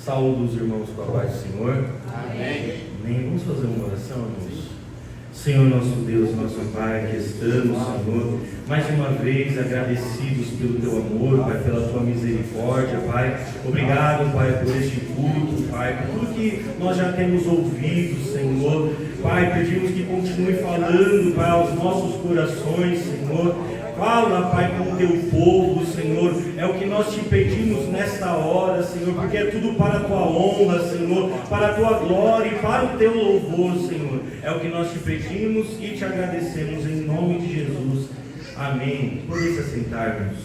Saúdo os irmãos com a paz do Senhor. Amém. Amém. Vamos fazer uma oração, irmãos? Senhor nosso Deus, nosso Pai, aqui estamos, Senhor, mais uma vez agradecidos pelo Teu amor, Pai, pela Tua misericórdia, Pai. Obrigado, Pai, por este culto, Pai, por tudo que nós já temos ouvido, Senhor. Pai, pedimos que continue falando, Pai, aos nossos corações, Senhor. Fala, Pai, com o Teu povo, Senhor. É o que nós te pedimos nesta hora, Senhor, porque é tudo para a Tua honra, Senhor, para a Tua glória e para o Teu louvor, Senhor. É o que nós te pedimos e te agradecemos em nome de Jesus. Amém. Podem se assentar-nos.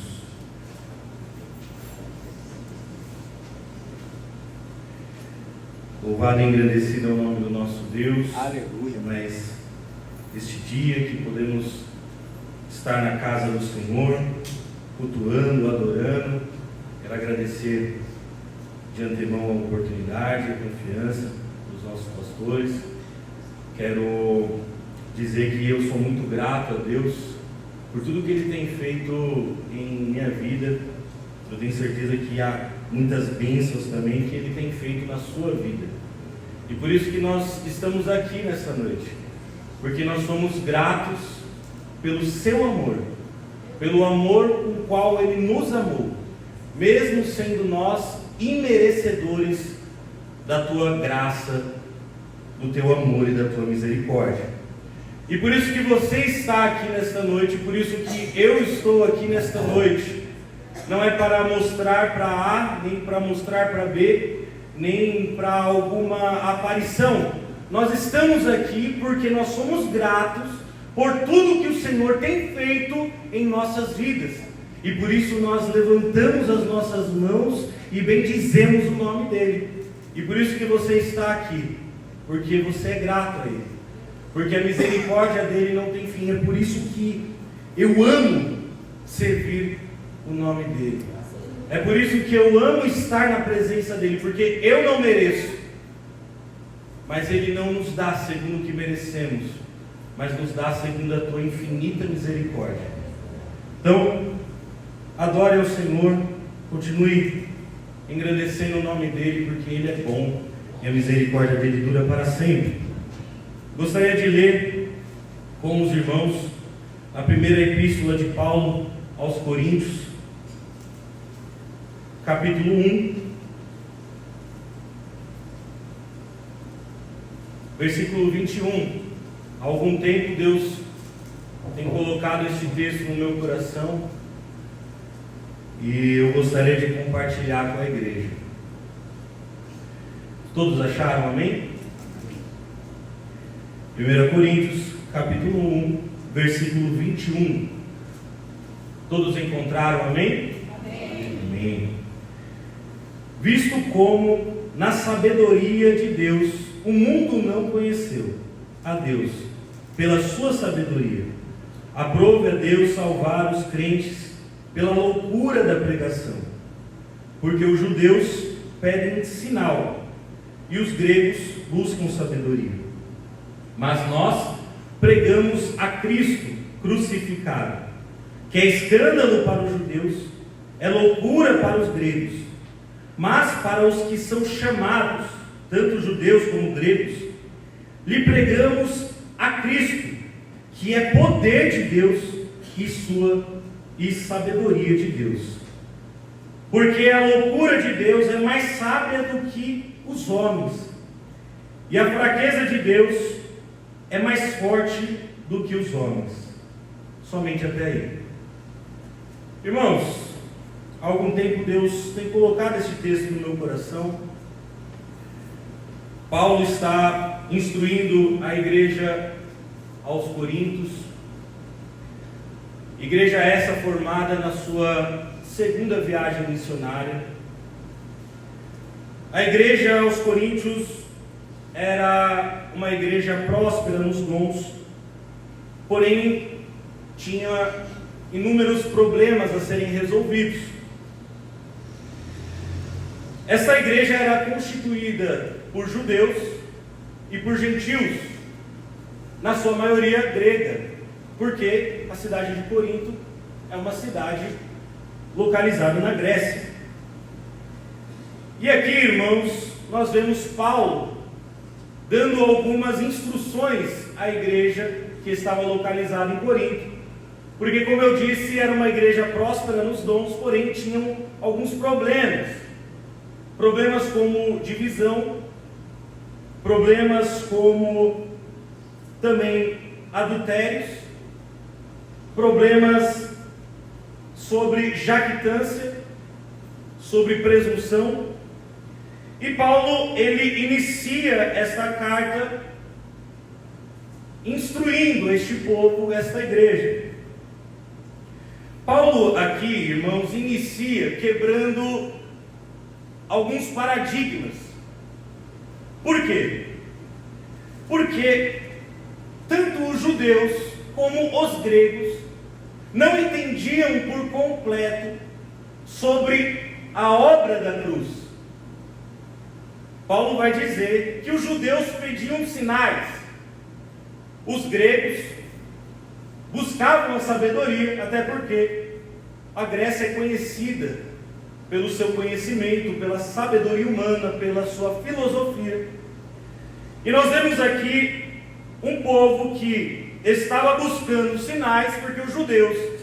Louvado e engrandecido é o nome do nosso Deus. Aleluia. Mas este dia que podemos estar na casa do Senhor, cultuando, adorando, quero agradecer de antemão a oportunidade, a confiança dos nossos pastores. Quero dizer que eu sou muito grato a Deus por tudo que Ele tem feito em minha vida. Eu tenho certeza que há muitas bênçãos também que Ele tem feito na sua vida. E por isso que nós estamos aqui nessa noite, porque nós somos gratos pelo seu amor, pelo amor com o qual Ele nos amou, mesmo sendo nós imerecedores da Tua graça, do Teu amor e da Tua misericórdia. E por isso que você está aqui nesta noite, por isso que eu estou aqui nesta noite, não é para mostrar para A, nem para mostrar para B, nem para alguma aparição. Nós estamos aqui porque nós somos gratos por tudo que o Senhor tem feito em nossas vidas. E por isso nós levantamos as nossas mãos e bendizemos o nome dEle. E por isso que você está aqui, porque você é grato a Ele, porque a misericórdia dEle não tem fim. É por isso que eu amo servir o nome dEle. É por isso que eu amo estar na presença dEle, porque eu não mereço, mas Ele não nos dá segundo o que merecemos, mas nos dá segundo a Tua infinita misericórdia. Então, adore ao Senhor, continue engrandecendo o nome dEle, porque Ele é bom e a misericórdia dEle dura para sempre. Gostaria de ler com os irmãos a primeira epístola de Paulo aos Coríntios, capítulo 1, versículo 21. Há algum tempo Deus tem colocado esse texto no meu coração e eu gostaria de compartilhar com a igreja. Todos acharam, amém? 1 Coríntios, capítulo 1, versículo 21. Todos encontraram, amém? Amém. Amém. Visto como, na sabedoria de Deus, o mundo não conheceu a Deus, pela sua sabedoria, aprove a Deus salvar os crentes pela loucura da pregação, porque os judeus pedem sinal e os gregos buscam sabedoria, mas nós pregamos a Cristo crucificado, que é escândalo para os judeus, é loucura para os gregos, mas para os que são chamados, tanto judeus como gregos, lhe pregamos a Cristo, que é poder de Deus e sabedoria de Deus. Porque a loucura de Deus é mais sábia do que os homens, e a fraqueza de Deus é mais forte do que os homens. Somente até aí. Irmãos, há algum tempo Deus tem colocado esse texto no meu coração. Paulo está instruindo a igreja aos Coríntios, igreja essa formada na sua segunda viagem missionária. A igreja aos Coríntios era uma igreja próspera nos dons, porém tinha inúmeros problemas a serem resolvidos. Essa igreja era constituída por judeus e por gentios, na sua maioria grega, porque a cidade de Corinto é uma cidade localizada na Grécia. E aqui, irmãos, nós vemos Paulo dando algumas instruções à igreja que estava localizada em Corinto. Porque, como eu disse, era uma igreja próspera nos dons, porém tinham alguns problemas. Problemas como divisão, problemas como também adultérios, problemas sobre jactância, sobre presunção. E Paulo, ele inicia esta carta instruindo este povo, esta igreja. Paulo aqui, irmãos, inicia quebrando alguns paradigmas. Por quê? Porque tanto os judeus como os gregos não entendiam por completo sobre a obra da cruz. Paulo vai dizer que os judeus pediam sinais, os gregos buscavam a sabedoria, até porque a Grécia é conhecida pelo seu conhecimento, pela sabedoria humana, pela sua filosofia. E nós vemos aqui um povo que estava buscando sinais, porque os judeus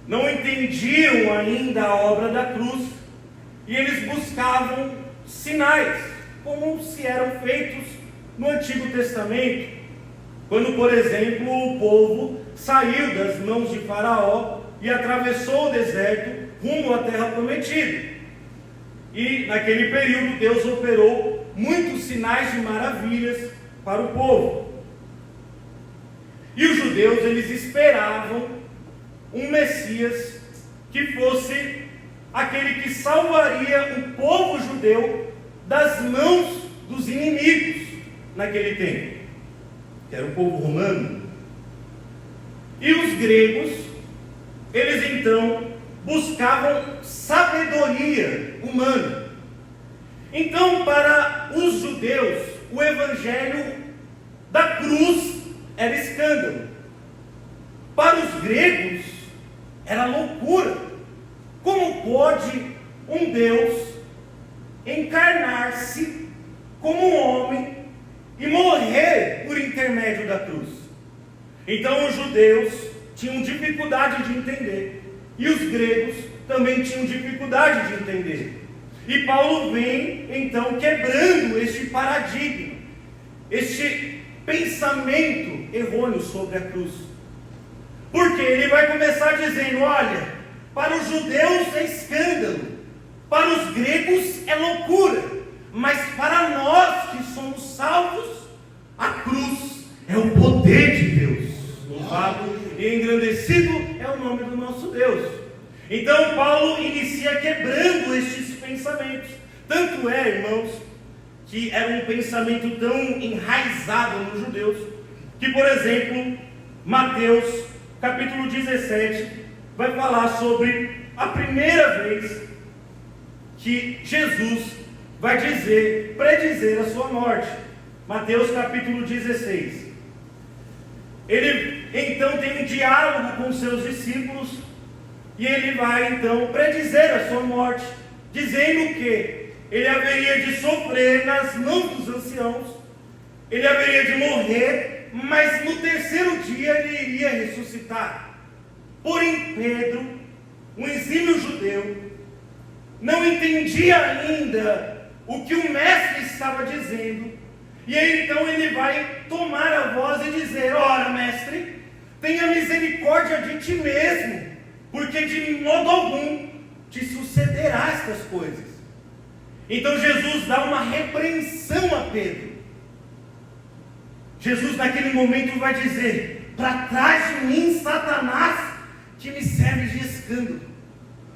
não entendiam ainda a obra da cruz, e eles buscavam sinais, como se eram feitos no Antigo Testamento, quando, por exemplo, o povo saiu das mãos de Faraó e atravessou o deserto rumo à terra prometida. E naquele período Deus operou muitos sinais e maravilhas para o povo. E os judeus, eles esperavam um Messias que fosse aquele que salvaria o povo judeu das mãos dos inimigos naquele tempo, que era o povo romano. E os gregos, eles então buscavam sabedoria humana. Então, para os judeus, o evangelho da cruz era escândalo. Para os gregos, era loucura. Como pode um Deus encarnar-se como um homem e morrer por intermédio da cruz? Então os judeus tinham dificuldade de entender, e os gregos também tinham dificuldade de entender. E Paulo vem então quebrando este paradigma, este pensamento errôneo sobre a cruz. Porque ele vai começar dizendo: olha, para os judeus é escândalo, para os gregos é loucura, mas para nós que somos salvos, a cruz é o poder de Deus. Louvado e engrandecido é o nome do nosso Deus. Então Paulo inicia quebrando estes pensamentos. Tanto é, irmãos, que era um pensamento tão enraizado nos judeus, que, por exemplo, Mateus capítulo 17 vai falar sobre a primeira vez que Jesus vai predizer a sua morte. Mateus capítulo 16. Ele então tem um diálogo com seus discípulos, e ele vai então predizer a sua morte, dizendo que ele haveria de sofrer nas mãos dos anciãos, ele haveria de morrer, mas no terceiro dia ele iria ressuscitar. Porém Pedro, um exímio judeu, não entendia ainda o que o mestre estava dizendo, e aí então ele vai tomar a voz e dizer: ora, mestre, tenha misericórdia de ti mesmo, porque de modo algum te sucederá estas coisas. Então Jesus dá uma repreensão a Pedro. Jesus naquele momento vai dizer: para trás de mim, Satanás, que me serve de escândalo.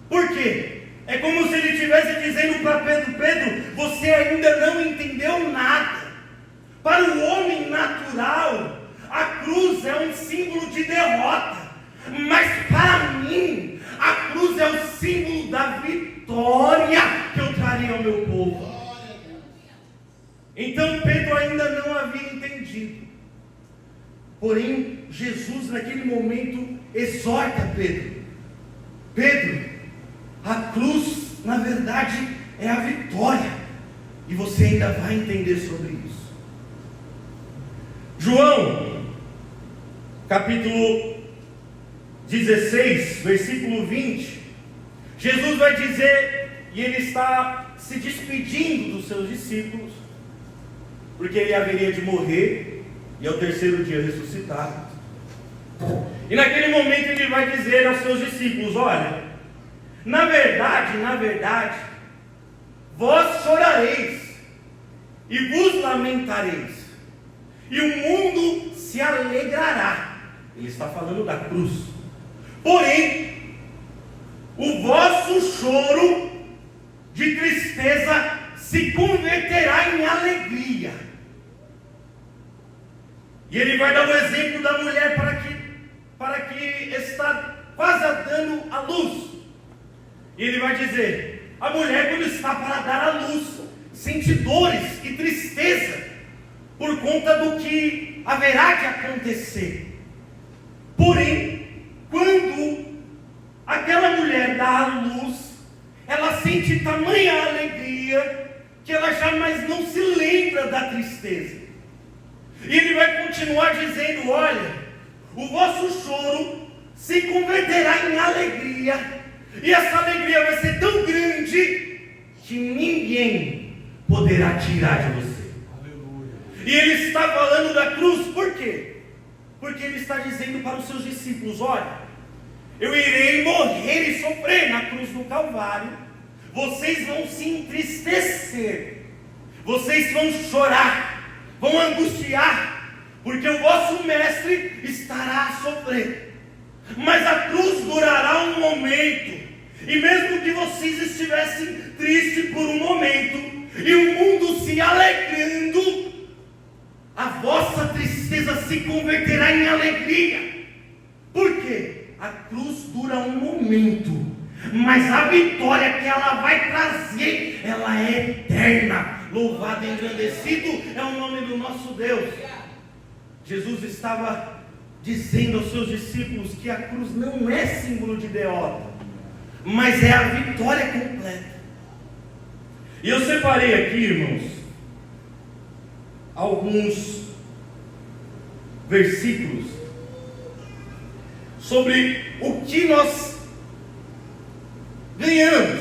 Por quê? É como se ele estivesse dizendo para Pedro: Pedro, você ainda não entendeu nada. Para o homem natural, a cruz é um símbolo de derrota, mas para mim, a cruz é o símbolo da vitória que eu trarei ao meu povo. Então Pedro ainda não havia entendido. Porém, Jesus naquele momento exorta Pedro: Pedro, a cruz, na verdade, é a vitória. E você ainda vai entender sobre isso. João, capítulo 16, versículo 20. Jesus vai dizer, e ele está se despedindo dos seus discípulos, porque ele haveria de morrer e ao terceiro dia ressuscitar. E naquele momento ele vai dizer aos seus discípulos: olha, na verdade, vós chorareis e vos lamentareis, e o mundo se alegrará. Ele está falando da cruz. Porém, o vosso choro de tristeza se converterá em alegria. E ele vai dar o exemplo da mulher para que está quase dando a luz. E ele vai dizer: a mulher, quando está para dar a luz, sente dores e tristeza por conta do que haverá de acontecer. Porém, quando aquela mulher dá a luz, ela sente tamanha alegria que ela jamais não se lembra da tristeza. E ele vai continuar dizendo: olha, o vosso choro se converterá em alegria, e essa alegria vai ser tão grande que ninguém poderá tirar de você. Aleluia. E ele está falando da cruz, por quê? Porque ele está dizendo para os seus discípulos: olha, eu irei morrer e sofrer na cruz do Calvário, vocês vão se entristecer, vocês vão chorar, vão angustiar, porque o vosso mestre estará a sofrer. Mas a cruz durará um momento, e mesmo que vocês estivessem tristes por um momento, e o mundo se alegrando, a vossa tristeza se converterá em alegria. Por quê? A cruz dura um momento, mas a vitória que ela vai trazer, ela é eterna. Louvado e engrandecido é o nome do nosso Deus. Jesus estava dizendo aos seus discípulos que a cruz não é símbolo de derrota, mas é a vitória completa. E eu separei aqui, irmãos, alguns versículos sobre o que nós ganhamos,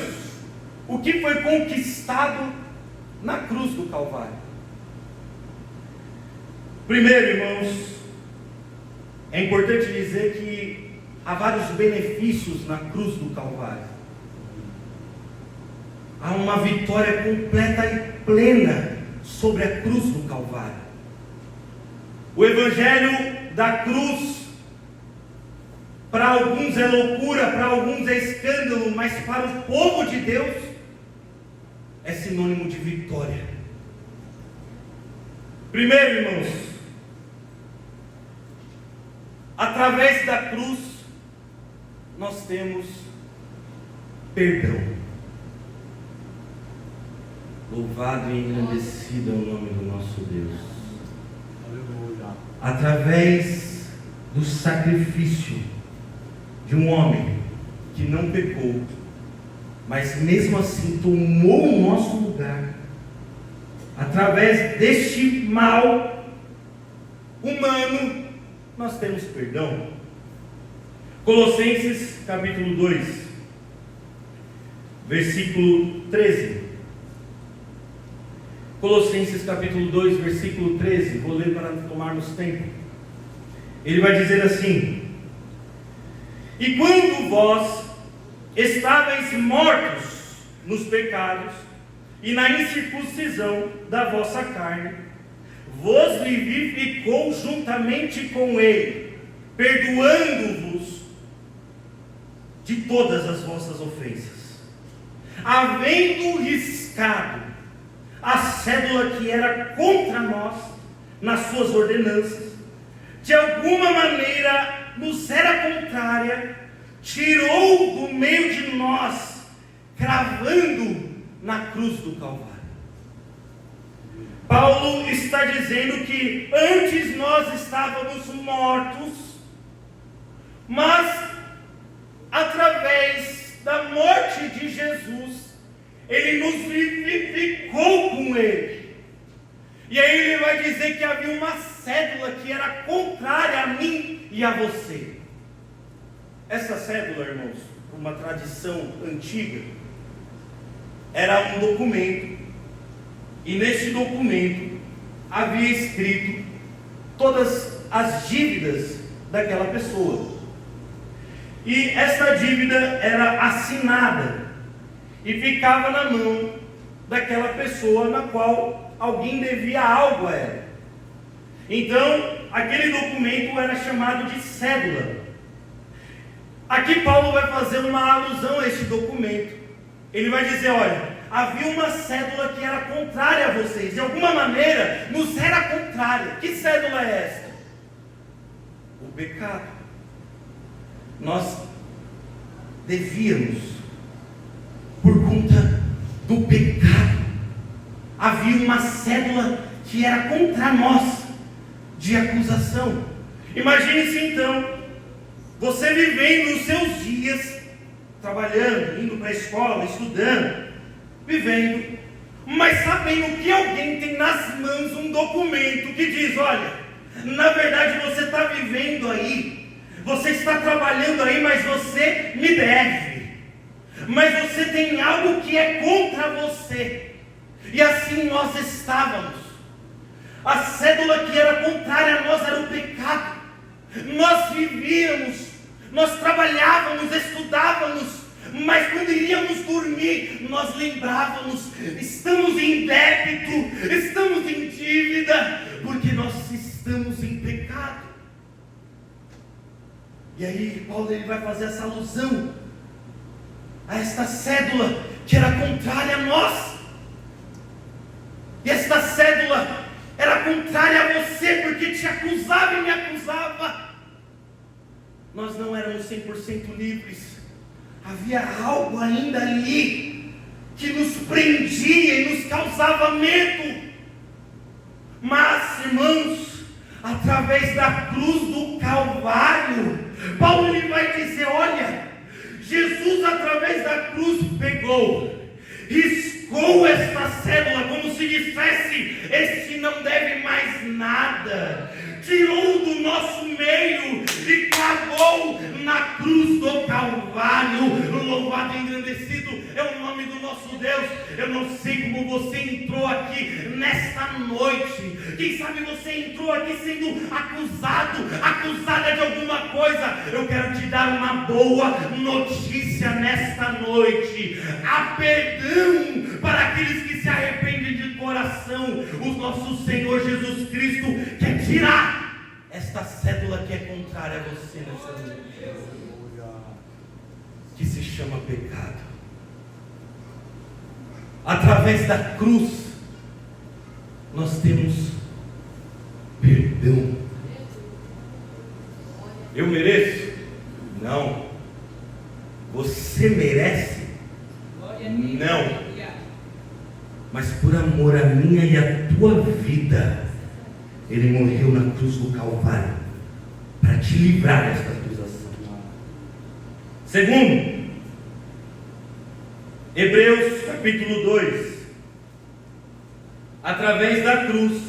o que foi conquistado na cruz do Calvário. Primeiro, irmãos, é importante dizer que há vários benefícios na cruz do Calvário. Há uma vitória completa e plena sobre a cruz do Calvário. O evangelho da cruz, para alguns é loucura, para alguns é escândalo, mas para o povo de Deus é sinônimo de vitória. Primeiro, irmãos, através da cruz nós temos perdão. Louvado e engrandecido é o nome do nosso Deus. Aleluia. Através do sacrifício de um homem que não pecou, mas mesmo assim tomou o nosso lugar, através deste mal humano, nós temos perdão. Colossenses capítulo 2, versículo 13. Colossenses capítulo 2, versículo 13, vou ler para tomarmos tempo. Ele vai dizer assim: e quando vós estáveis mortos nos pecados e na incircuncisão da vossa carne, vos vivificou juntamente com ele, perdoando-vos de todas as vossas ofensas, havendo riscado a cédula que era contra nós nas suas ordenanças, de alguma maneira nos era contrária, tirou do meio de nós, cravando na cruz do Calvário. Paulo está dizendo que antes nós estávamos mortos, mas através da morte de Jesus, Ele nos vivificou com Ele. E aí Ele vai dizer que havia uma cédula que era contrária a mim e a você. Essa cédula, irmãos, uma tradição antiga, era um documento. E nesse documento havia escrito todas as dívidas daquela pessoa. E essa dívida era assinada e ficava na mão daquela pessoa na qual alguém devia algo a ela. Então, aquele documento era chamado de cédula. Aqui Paulo vai fazer uma alusão a esse documento. Ele vai dizer, olha, havia uma cédula que era contrária a vocês. De alguma maneira, nos era contrária. Que cédula é esta? O pecado. Nós devíamos, por conta do pecado, havia uma cédula que era contra nós, de acusação. Imagine-se então, você vivendo os seus dias, trabalhando, indo para a escola, estudando, vivendo, mas sabendo que alguém tem nas mãos um documento que diz, olha, na verdade você está vivendo aí, você está trabalhando aí, mas você me deve, mas você tem algo que é contra você. E assim nós estávamos. A cédula que era contrária a nós era o pecado. Nós vivíamos, nós trabalhávamos, estudávamos, mas quando iríamos dormir, nós lembrávamos, estamos em débito, estamos em dívida, porque nós estamos em pecado. E aí Paulo ele vai fazer essa alusão a esta cédula que era contrária a nós. E esta cédula era contrária a você, porque te acusava e me acusava. Nós não éramos 100% livres. Havia algo ainda ali que nos prendia e nos causava medo. Mas, irmãos, através da cruz do Calvário, Paulo ele vai dizer, olha, Jesus através da cruz pegou, riscou esta cédula, como se dissesse, este não deve mais nada, tirou do nosso meio e clavou na cruz do Calvário. Louvado e engrandecido é o nome do nosso Deus. Eu não sei como você entrou aqui nesta noite. Quem sabe você entrou aqui sendo acusada de alguma coisa. Eu quero te dar uma boa notícia nesta noite. Há perdão para aqueles que se arrependem de coração. O nosso Senhor Jesus Cristo quer tirar esta cédula que é contrária a você nessa noite, que se chama pecado. Através da cruz nós temos perdão. Eu mereço? Não. Você merece? Não. Mas por amor a minha e a tua vida, Ele morreu na cruz do Calvário para te livrar desta acusação. Segundo, Hebreus capítulo 2. Através da cruz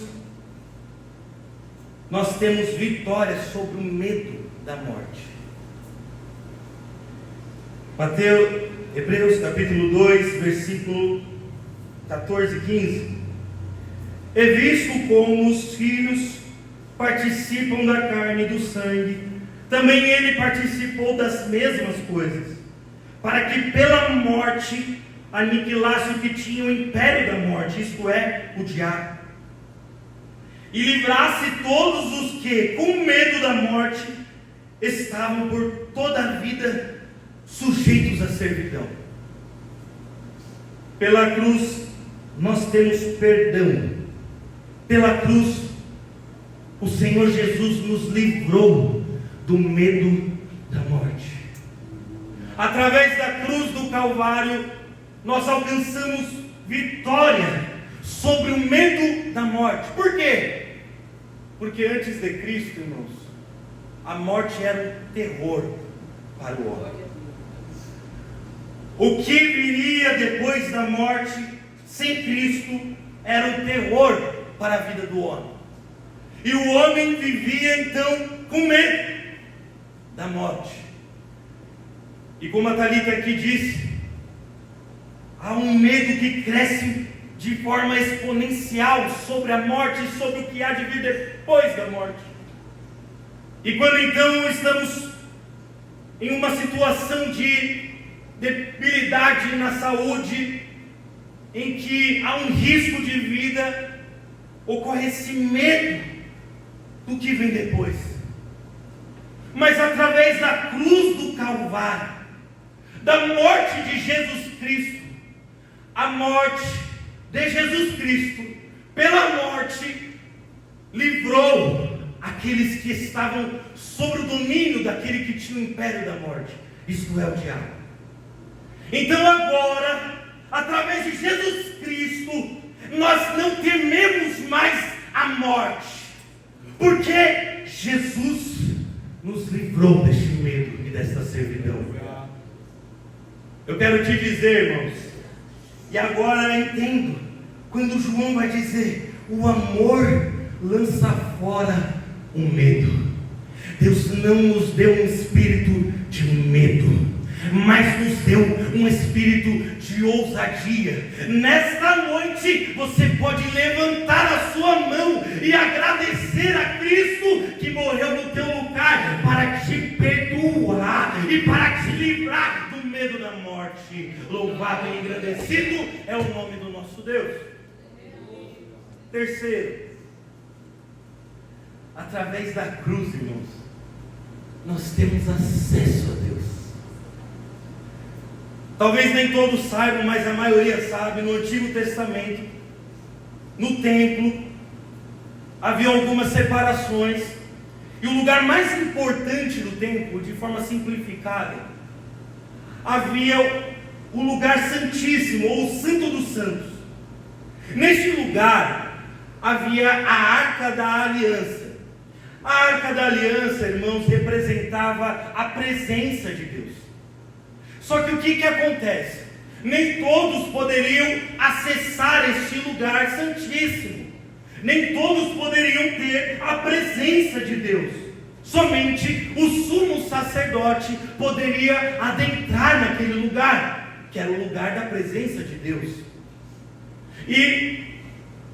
nós temos vitória sobre o medo da morte. Hebreus capítulo 2, versículo 14 e 15. E visto como os filhos participam da carne e do sangue, também ele participou das mesmas coisas, para que pela morte aniquilasse o que tinha o império da morte, isto é, o diabo, e livrasse todos os que, com medo da morte, estavam por toda a vida sujeitos à servidão. Pela cruz nós temos perdão. Pela cruz o Senhor Jesus nos livrou do medo da morte. Através da cruz do Calvário nós alcançamos vitória sobre o medo da morte. Por quê? Porque antes de Cristo, irmãos, a morte era um terror para o homem. O que viria depois da morte sem Cristo era um terror para a vida do homem. E o homem vivia então com medo da morte. E como a Thalita aqui disse, há um medo que cresce de forma exponencial sobre a morte e sobre o que há de vir depois da morte. E quando então estamos em uma situação de debilidade na saúde, em que há um risco de vida, ocorre esse medo do que vem depois. Mas através da cruz do Calvário, da morte de Jesus Cristo, a morte de Jesus Cristo, pela morte, livrou aqueles que estavam sob o domínio daquele que tinha o império da morte, isto é, o diabo. Então agora, através de Jesus Cristo, nós não tememos mais a morte, porque Jesus nos livrou deste medo e desta servidão. Eu quero te dizer, irmãos, e agora eu entendo, quando João vai dizer, o amor lança fora o medo. Deus não nos deu um espírito de medo, mas nos deu um espírito de ousadia. Nesta noite você pode levantar a sua mão e agradecer a Cristo que morreu no teu lugar para te perdoar e para te livrar do medo da morte. Louvado e engrandecido é o nome do nosso Deus. Terceiro, através da cruz, irmãos, nós temos acesso a Deus. Talvez nem todos saibam, mas a maioria sabe, no Antigo Testamento, no templo, havia algumas separações, e o lugar mais importante do templo, de forma simplificada, havia o lugar santíssimo, ou o Santo dos Santos. Neste lugar, havia a Arca da Aliança. A Arca da Aliança, irmãos, representava a presença de Deus. Só que o que acontece? Nem todos poderiam acessar este lugar santíssimo. Nem todos poderiam ter a presença de Deus. Somente o sumo sacerdote poderia adentrar naquele lugar, que era o lugar da presença de Deus. E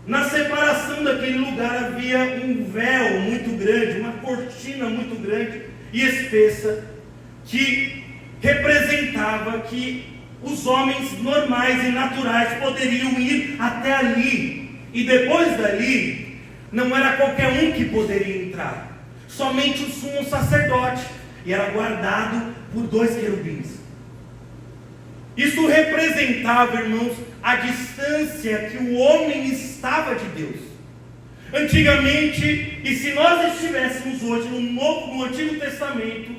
na separação daquele lugar havia um véu muito grande, uma cortina muito grande e espessa, que representava que os homens normais e naturais poderiam ir até ali, e depois dali, não era qualquer um que poderia entrar, somente o sumo sacerdote, e era guardado por 2 querubins. Isso representava, irmãos, a distância que o homem estava de Deus. Antigamente, e se nós estivéssemos hoje no Antigo Testamento,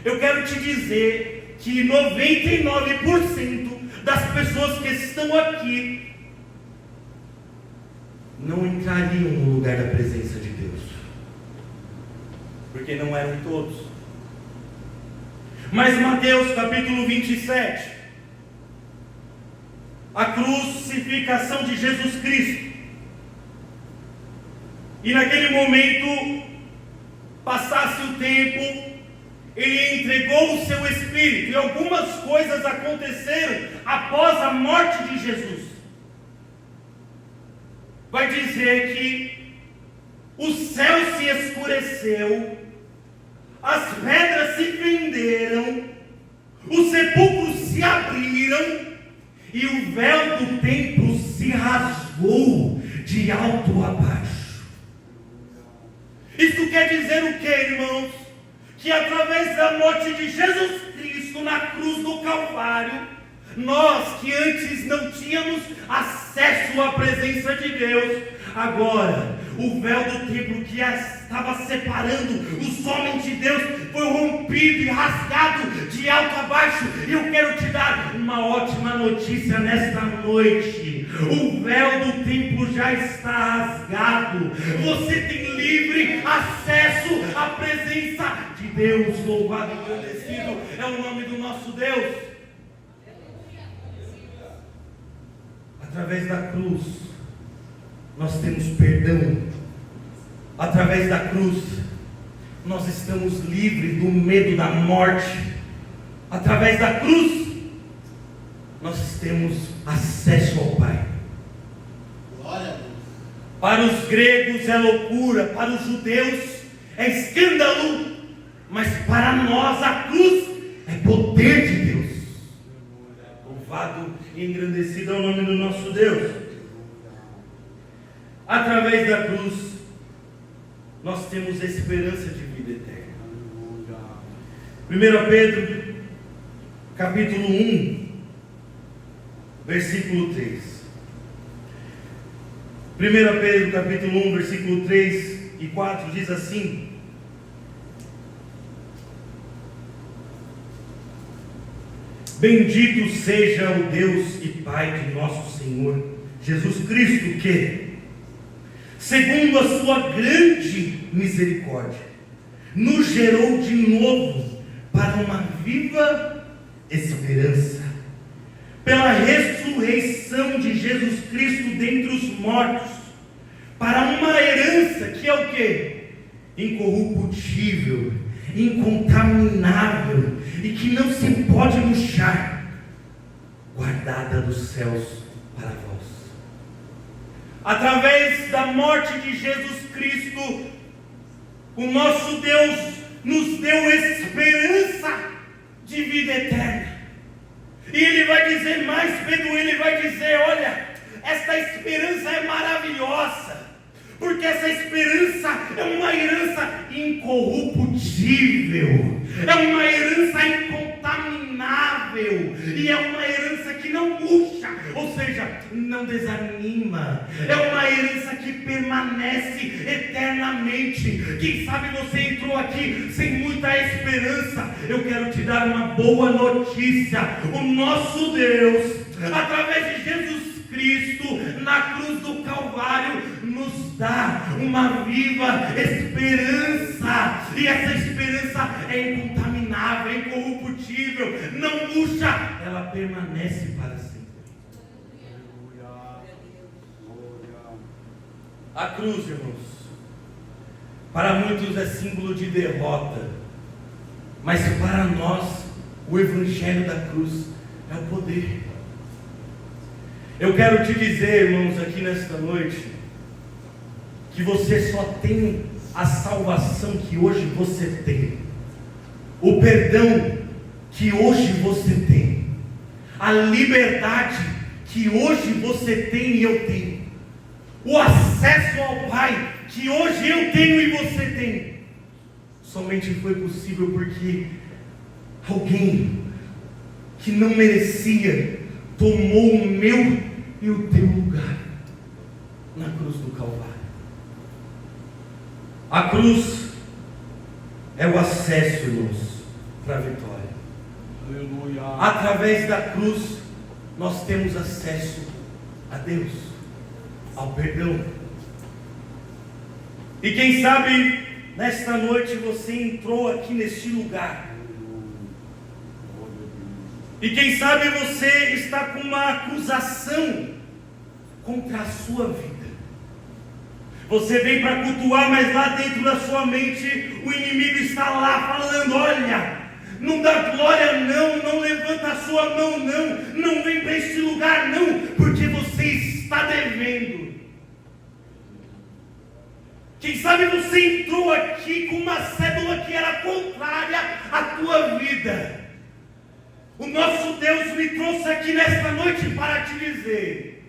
eu quero te dizer que 99% das pessoas que estão aqui não entrariam no lugar da presença de Deus, porque não eram todos. Mas Mateus capítulo 27, a crucificação de Jesus Cristo, e naquele momento, passasse o tempo, ele entregou o seu espírito, e algumas coisas aconteceram após a morte de Jesus. Vai dizer que o céu se escureceu, as pedras se fenderam, os sepulcros se abriram, e o véu do templo se rasgou de alto a baixo. Isso quer dizer o que, irmãos? Que através da morte de Jesus Cristo na cruz do Calvário, nós que antes não tínhamos acesso à presença de Deus, agora o véu do templo que estava separando os homens de Deus foi rompido e rasgado de alto a baixo. E eu quero te dar uma ótima notícia nesta noite: o véu do templo já está rasgado, você tem livre acesso à presença de Deus. Louvado e agradecido é o nome do nosso Deus. Através da cruz, nós temos perdão. Através da cruz, nós estamos livres do medo da morte. Através da cruz, nós temos acesso ao Pai. Glória a Deus. Para os gregos é loucura, para os judeus é escândalo, mas para nós a cruz é poder de Deus. Louvado e engrandecido é o nome do nosso Deus. Através da cruz, nós temos esperança de vida eterna. 1 Pedro, capítulo 1, versículo 3. 1 Pedro, capítulo 1, versículo 3 e 4, diz assim: Bendito seja o Deus e Pai de nosso Senhor Jesus Cristo, que, segundo a sua grande misericórdia, nos gerou de novo para uma viva esperança, pela ressurreição de Jesus Cristo dentre os mortos, para uma herança que é o quê? Incorruptível, incontaminável e que não se pode murchar, guardada dos céus para vós. Através da morte de Jesus Cristo, o nosso Deus nos deu esperança de vida eterna. E Ele vai dizer mais, Pedro, Ele vai dizer: olha, esta esperança é maravilhosa, porque essa esperança é uma herança incorruptível, é uma herança incontaminável, e é uma herança que não murcha, ou seja, não desanima, é uma herança que permanece eternamente. Quem sabe você entrou aqui sem muita esperança, eu quero te dar uma boa notícia: o nosso Deus, através de Jesus Cristo, na cruz do Calvário, nos dá uma viva esperança, e essa esperança é incontaminável, é incorruptível, não murcha, ela permanece para sempre. A cruz, irmãos, para muitos é símbolo de derrota, mas para nós o evangelho da cruz é o poder. Eu quero te dizer, irmãos, aqui nesta noite, que você só tem a salvação que hoje você tem, o perdão que hoje você tem, a liberdade que hoje você tem e eu tenho, o acesso ao Pai que hoje eu tenho e você tem, somente foi possível porque alguém que não merecia tomou o meu e o teu lugar na cruz do Calvário. A cruz é o acesso, irmãos, para a vitória. Aleluia. Através da cruz nós temos acesso a Deus, ao perdão. E quem sabe nesta noite você entrou aqui neste lugar, e quem sabe você está com uma acusação contra a sua vida. Você vem para cultuar, mas lá dentro da sua mente o inimigo está lá falando: olha, não dá glória não, não levanta a sua mão não vem para este lugar não, porque você está devendo. Quem sabe você entrou aqui com uma cédula que era contrária à tua vida. O nosso Deus me trouxe aqui nesta noite para te dizer: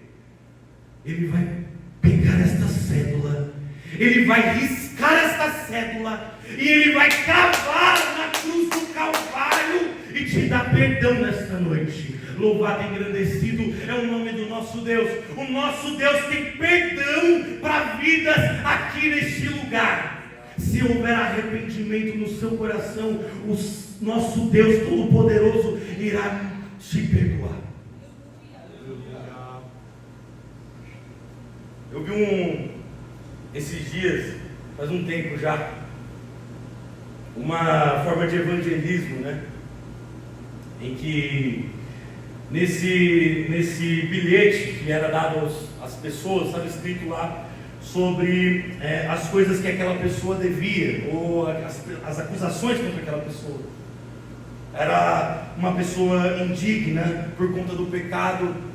Ele vai pegar esta cédula, Ele vai riscar esta cédula, e Ele vai cravar na cruz do Calvário e te dar perdão nesta noite. Louvado e engrandecido é o nome do nosso Deus. O nosso Deus tem perdão para vidas aqui neste lugar. Se houver arrependimento no seu coração, o nosso Deus Todo-Poderoso irá te perdoar. Eu vi esses dias, faz um tempo já, uma forma de evangelismo, né? Em que nesse bilhete que era dado às pessoas, estava escrito lá sobre as coisas que aquela pessoa devia, ou as acusações contra aquela pessoa. Era uma pessoa indigna por conta do pecado.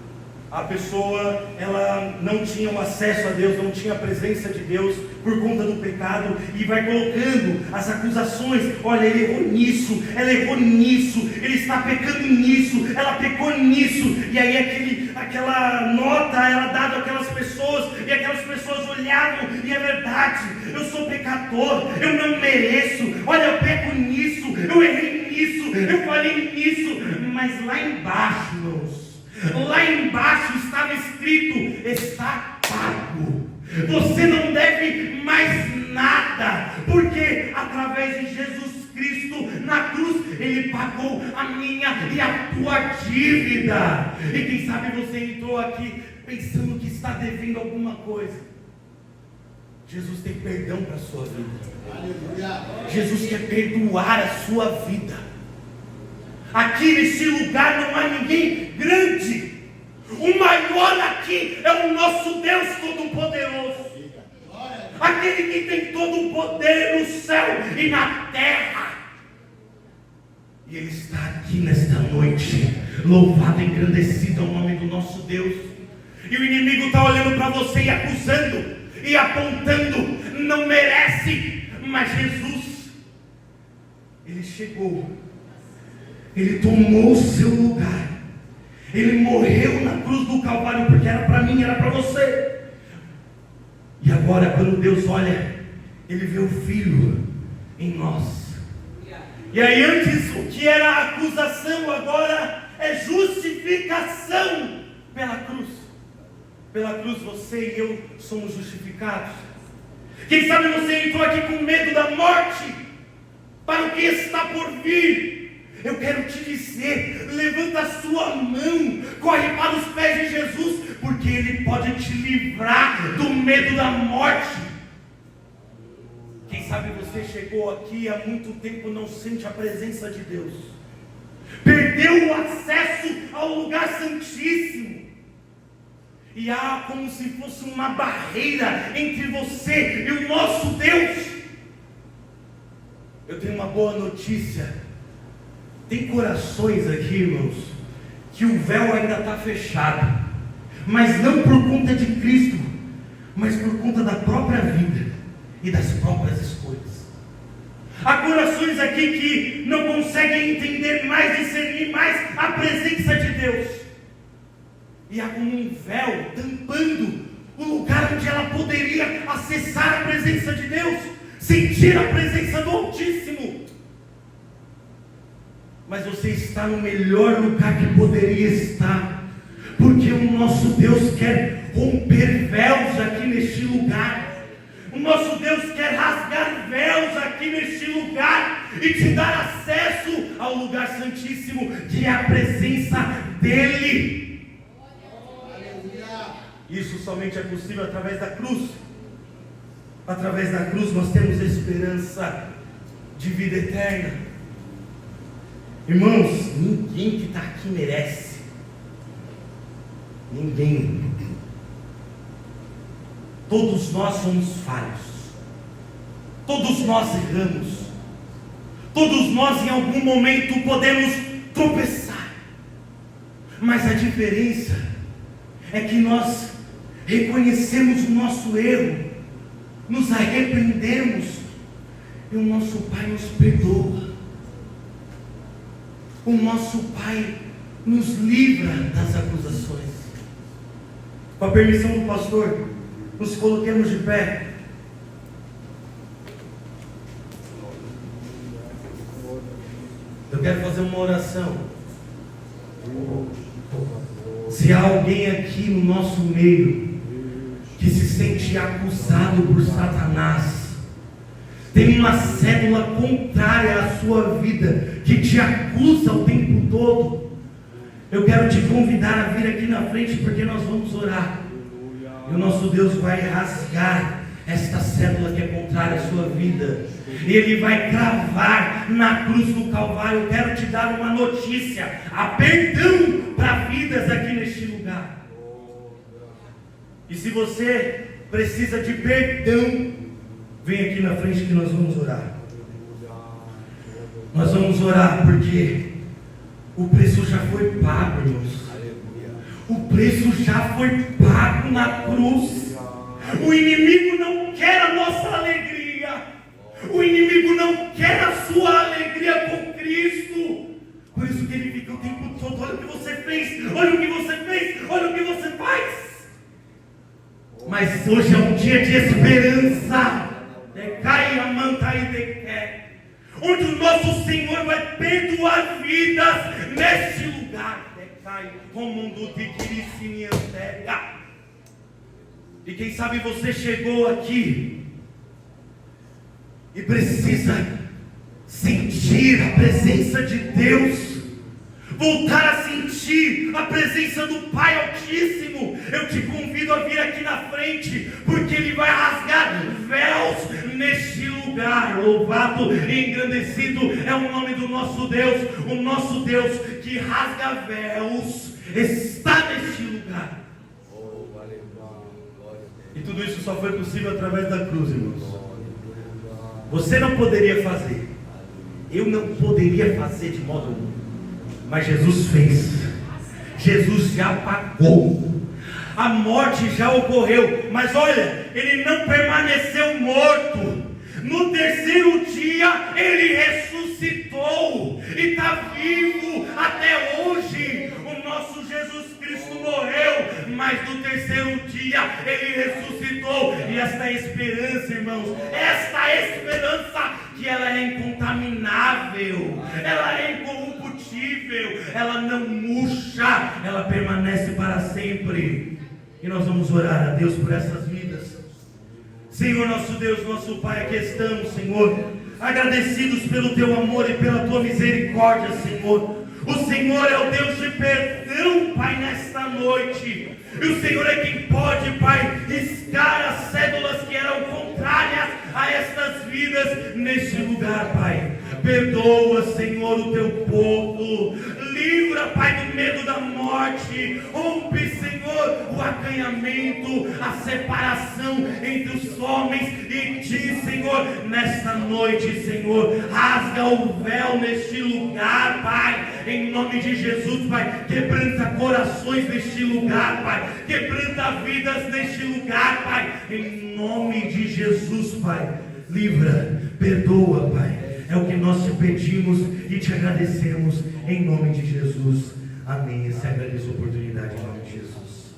A pessoa, ela não tinha o acesso a Deus, não tinha a presença de Deus por conta do pecado, e vai colocando as acusações. Olha, ele errou nisso, ela errou nisso, ele está pecando nisso, ela pecou nisso. E aí aquela nota era dada àquelas pessoas, e aquelas pessoas olhavam, e é verdade, eu sou pecador, eu não mereço, olha, eu peco nisso, eu errei nisso, eu falei nisso. Mas lá embaixo, irmãos, lá embaixo estava escrito: está pago. Você não deve mais nada, porque através de Jesus Cristo na cruz, Ele pagou a minha e a tua dívida. E quem sabe você entrou aqui pensando que está devendo alguma coisa. Jesus tem perdão para a sua vida. Aleluia. Jesus quer perdoar a sua vida. Aqui nesse lugar não há ninguém grande. O maior aqui é o nosso Deus Todo-Poderoso, aquele que tem todo o poder no céu e na terra. E Ele está aqui nesta noite. Louvado e engrandecido é o nome do nosso Deus. E o inimigo está olhando para você e acusando e apontando: não merece. Mas Jesus, Ele chegou, Ele tomou o seu lugar, Ele morreu na cruz do Calvário, porque era para mim, era para você. E agora, quando Deus olha, Ele vê o Filho em nós. E aí, antes o que era acusação, agora é justificação pela cruz. Pela cruz você e eu somos justificados. Quem sabe você entrou aqui com medo da morte, para o que está por vir. Eu quero te dizer: levanta a sua mão, corre para os pés de Jesus, porque Ele pode te livrar do medo da morte. Quem sabe você chegou aqui há muito tempo, não sente a presença de Deus, perdeu o acesso ao lugar santíssimo, e há como se fosse uma barreira entre você e o nosso Deus. Eu tenho uma boa notícia. Tem corações aqui, irmãos, que o véu ainda está fechado, mas não por conta de Cristo, mas por conta da própria vida e das próprias escolhas. Há corações aqui que não conseguem entender mais, discernir mais a presença de Deus, e há como um véu tampando o lugar onde ela poderia acessar a presença de Deus, sentir a presença do Altíssimo. Mas você está no melhor lugar que poderia estar, porque o nosso Deus quer romper véus aqui neste lugar. O nosso Deus quer rasgar véus aqui neste lugar e te dar acesso ao lugar santíssimo, que é a presença dEle. Isso somente é possível através da cruz. Através da cruz nós temos esperança de vida eterna. Irmãos, ninguém que está aqui merece. Ninguém. Todos nós somos falhos. Todos nós erramos. Todos nós em algum momento podemos tropeçar. Mas a diferença é que nós reconhecemos o nosso erro, nos arrependemos, e o nosso Pai nos perdoa. O nosso Pai nos livra das acusações. Com a permissão do pastor, nos coloquemos de pé. Eu quero fazer uma oração. Se há alguém aqui no nosso meio que se sente acusado por Satanás, tem uma cédula contrária à sua vida, que te acusa o tempo todo, eu quero te convidar a vir aqui na frente, porque nós vamos orar. E o nosso Deus vai rasgar esta célula que é contrária à sua vida. Ele vai cravar na cruz do Calvário. Eu quero te dar uma notícia: há perdão para vidas aqui neste lugar. E se você precisa de perdão, vem aqui na frente que nós vamos orar. Nós vamos orar porque o preço já foi pago, irmãos. O preço já foi pago na cruz. O inimigo não quer a nossa alegria. O inimigo não quer a sua alegria com Cristo. Por isso que ele fica o tempo todo: olha o que você fez, olha o que você fez, olha o que você faz. Mas hoje é um dia de esperança. Decai a manta e dequer. Onde o nosso Senhor vai perdoar vidas neste lugar. Decai o mundo de Quiriciniantega. E quem sabe você chegou aqui e precisa sentir a presença de Deus, voltar a sentir a presença do Pai Altíssimo. Eu te convido a vir aqui na frente, porque Ele vai rasgar véus neste lugar. Louvado e engrandecido é o nome do nosso Deus. O nosso Deus que rasga véus está neste lugar. E tudo isso só foi possível através da cruz, irmãos. Você não poderia fazer, eu não poderia fazer de modo algum, mas Jesus fez. Jesus já pagou. A morte já ocorreu. Mas olha, Ele não permaneceu morto. No terceiro dia Ele ressuscitou e está vivo até hoje. O nosso Jesus Cristo morreu, mas no terceiro dia Ele ressuscitou. E esta esperança, irmãos, esta esperança, que ela é incontaminável, ela é incorruptível, ela não murcha, ela permanece para sempre. E nós vamos orar a Deus por essas vidas. Senhor, nosso Deus, nosso Pai, aqui estamos, Senhor, agradecidos pelo Teu amor e pela Tua misericórdia, Senhor. O Senhor é o Deus de perdão, Pai, nesta noite. E o Senhor é quem pode, Pai, riscar as cédulas que eram contrárias a estas vidas neste lugar, Pai. Perdoa, Senhor, o Teu povo. Livra, Pai, do medo da morte. Rompe, Senhor, o acanhamento, a separação entre os homens e Ti, Senhor. Nesta noite, Senhor, rasga o véu neste lugar, Pai. Em nome de Jesus, Pai. Quebranta corações neste lugar, Pai. Quebranta vidas neste lugar, Pai. Em nome de Jesus, Pai. Livra, perdoa, Pai. É o que nós te pedimos e te agradecemos em nome de Jesus. Amém. Eu te agradeço a oportunidade em nome de Jesus.